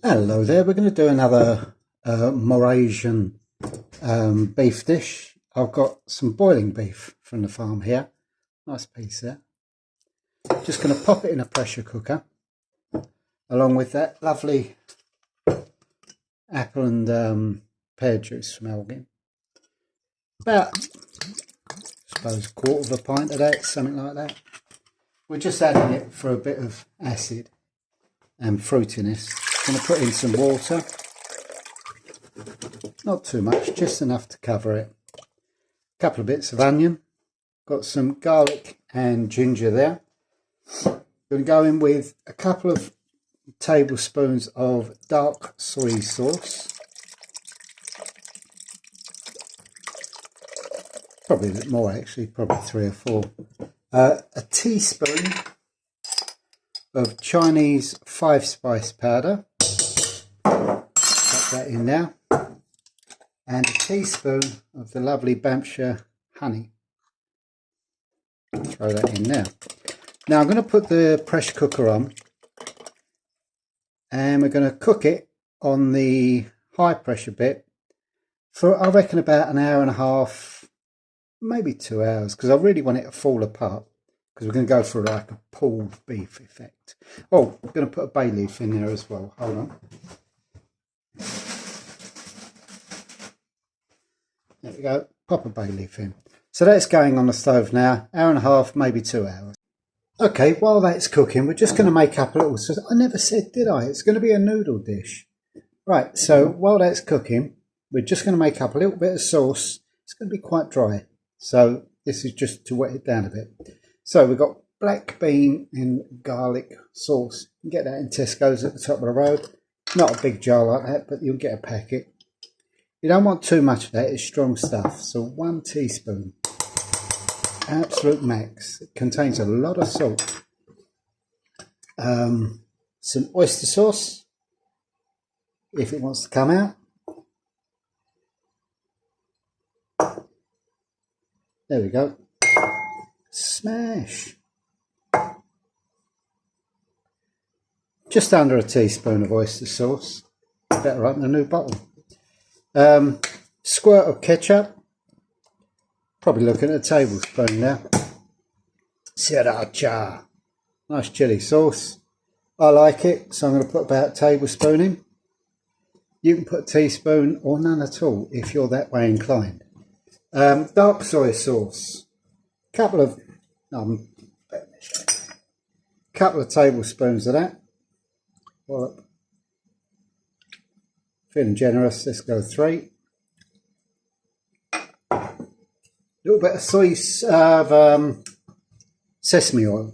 Hello there, we're going to do another Moraysian beef dish. I've got some boiling beef from the farm here. Nice piece there. Just going to pop it in a pressure cooker along with that lovely apple and pear juice from Elgin. About, I suppose, a quarter of a pint of that, something like that. We're just adding it for a bit of acid and fruitiness. Going to put in some water, not too much, just enough to cover it. A couple of bits of onion, got some garlic and ginger there. Going to go in with a couple of tablespoons of dark soy sauce, probably a bit more actually, probably 3 or 4. A teaspoon of Chinese 5-spice powder. Put that in now, and a teaspoon of the lovely Hampshire honey. Throw that in now. Now I'm going to put the pressure cooker on, and we're going to cook it on the high pressure bit for, I reckon, about an hour and a half, maybe 2 hours, because I really want it to fall apart, because we're going to go for like a pulled beef effect. Oh, I'm going to put a bay leaf in there as well. Hold on. There we go, pop a bay leaf in. So that's going on the stove now, hour and a half, maybe 2 hours. Okay, while that's cooking, we're just going to make up a little sauce. I never said, did I? It's going to be a noodle dish. Right, so while that's cooking, we're just going to make up a little bit of sauce. It's going to be quite dry, so this is just to wet it down a bit. So we've got black bean and garlic sauce. You can get that in Tesco's at the top of the road. Not a big jar like that, but you'll get a packet. You don't want too much of that, it's strong stuff. So 1 teaspoon, absolute max. It contains a lot of salt. Some oyster sauce, if it wants to come out. There we go. Smash. Just under a teaspoon of oyster sauce. Better open a new bottle. Squirt of ketchup, probably looking at a tablespoon now. Sriracha, nice chili sauce. I like it, so I'm going to put about a tablespoon in. You can put a teaspoon or none at all if you're that way inclined. Dark soy sauce, couple of tablespoons of that. Well, feeling generous, let's go 3. A little bit of sesame oil,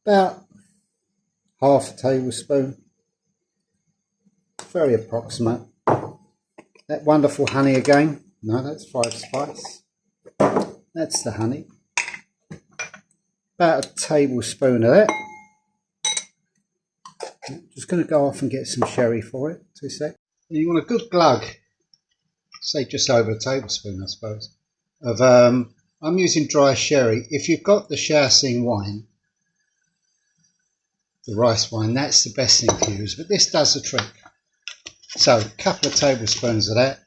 about half a tablespoon, very approximate. That wonderful honey again, no, that's 5-spice, that's the honey. About a tablespoon of that. Just going to go off and get some sherry for it, 2 seconds. You want a good glug, say just over a tablespoon I suppose, of, I'm using dry sherry. If you've got the Shaoxing wine, the rice wine, that's the best thing to use, but this does the trick. So a couple of tablespoons of that,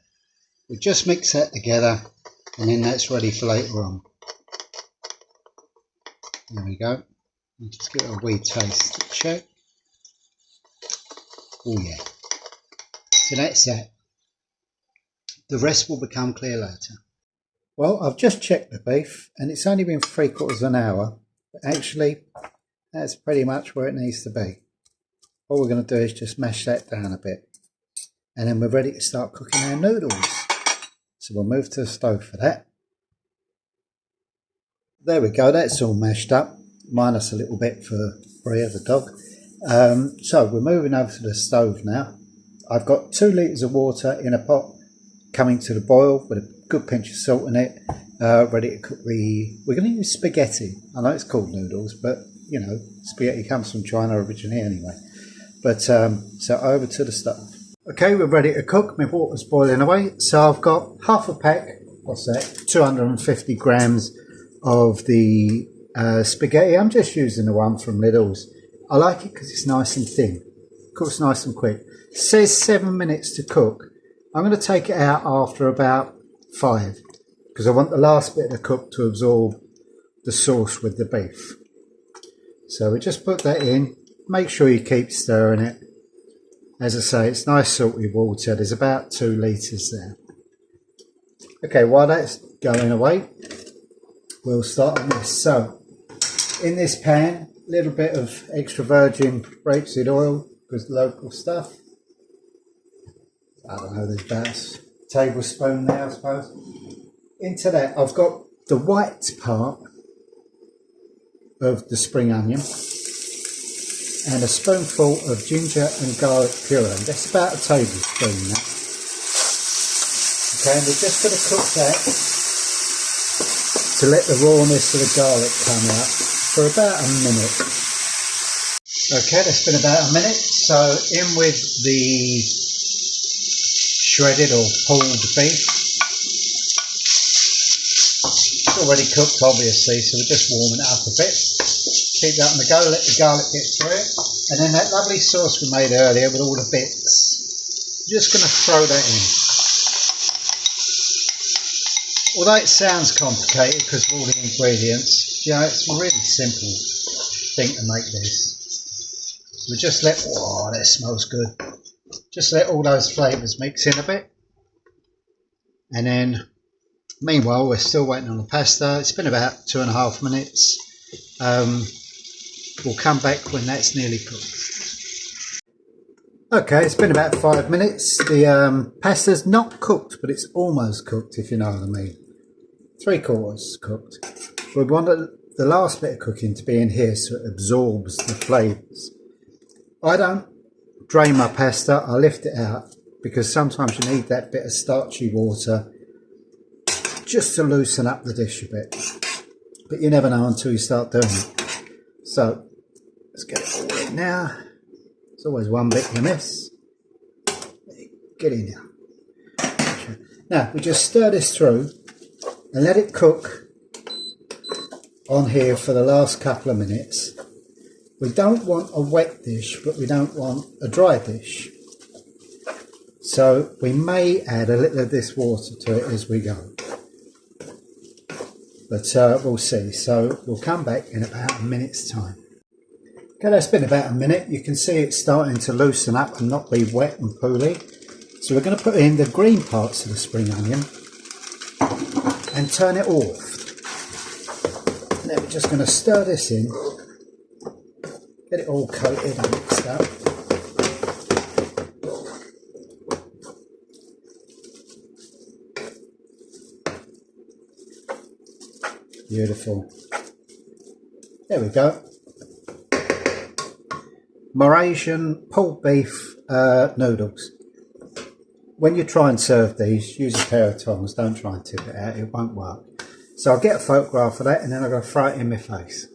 we just mix that together, and then that's ready for later on. There we go. Just give it a wee taste check. Oh yeah. So that's that. The rest will become clear later. Well, I've just checked the beef and it's only been 3/4 of an hour. But actually, that's pretty much where it needs to be. All we're going to do is just mash that down a bit. And then we're ready to start cooking our noodles. So we'll move to the stove for that. There we go, that's all mashed up. Minus a little bit for Bria, the dog. So we're moving over to the stove now. I've got 2 litres of water in a pot coming to the boil with a good pinch of salt in it, ready to cook we're going to use spaghetti. I know it's called noodles, but you know, spaghetti comes from China originally anyway. But so over to the stove. Okay, we're ready to cook. My water's boiling away. So I've got half a pack, what's that, 250 grams of the spaghetti. I'm just using the one from Lidl's. I like it because it's nice and thin. Cooks nice and quick. It says 7 minutes to cook. I'm going to take it out after about 5 because I want the last bit of the cook to absorb the sauce with the beef. So we just put that in. Make sure you keep stirring it. As I say, it's nice salty water. There's about 2 litres there. Okay, while that's going away, we'll start on this. So in this pan, a little bit of extra virgin rapeseed oil, because local stuff. I don't know, there's about a tablespoon there, I suppose. Into that, I've got the white part of the spring onion and a spoonful of ginger and garlic puree. That's about a tablespoon now. Okay, and we're just going to cook that to let the rawness of the garlic come out for about a minute. Okay, that's been about a minute. So in with the shredded or pulled beef. It's already cooked obviously, so we're just warming it up a bit. Keep that on the go, let the garlic get through it. And then that lovely sauce we made earlier with all the bits, I'm just going to throw that in. Although it sounds complicated because of all the ingredients, you know, it's a really simple thing to make this. We just let, oh, that smells good. Just let all those flavours mix in a bit. And then, meanwhile, we're still waiting on the pasta. It's been about 2.5 minutes. We'll come back when that's nearly cooked. Okay, it's been about 5 minutes. The pasta's not cooked, but it's almost cooked, if you know what I mean. 3/4 cooked. We want the last bit of cooking to be in here so it absorbs the flavours. I don't drain my pasta, I lift it out because sometimes you need that bit of starchy water just to loosen up the dish a bit. But you never know until you start doing it. So, let's get it all in now. There's always one bit you miss. Get in now. Okay. Now, we just stir this through and let it cook on here for the last couple of minutes. We don't want a wet dish, but we don't want a dry dish. So we may add a little of this water to it as we go. But we'll see. So we'll come back in about a minute's time. Okay, that's been about a minute. You can see it's starting to loosen up and not be wet and pooly. So we're going to put in the green parts of the spring onion and turn it off. And then we're just going to stir this in, get it all coated and mixed up. Beautiful. There we go. Moraysian pulled beef noodles. When you try and serve these, use a pair of tongs. Don't try and tip it out, it won't work. So I'll get a photograph of that and then I'm going to throw it in my face.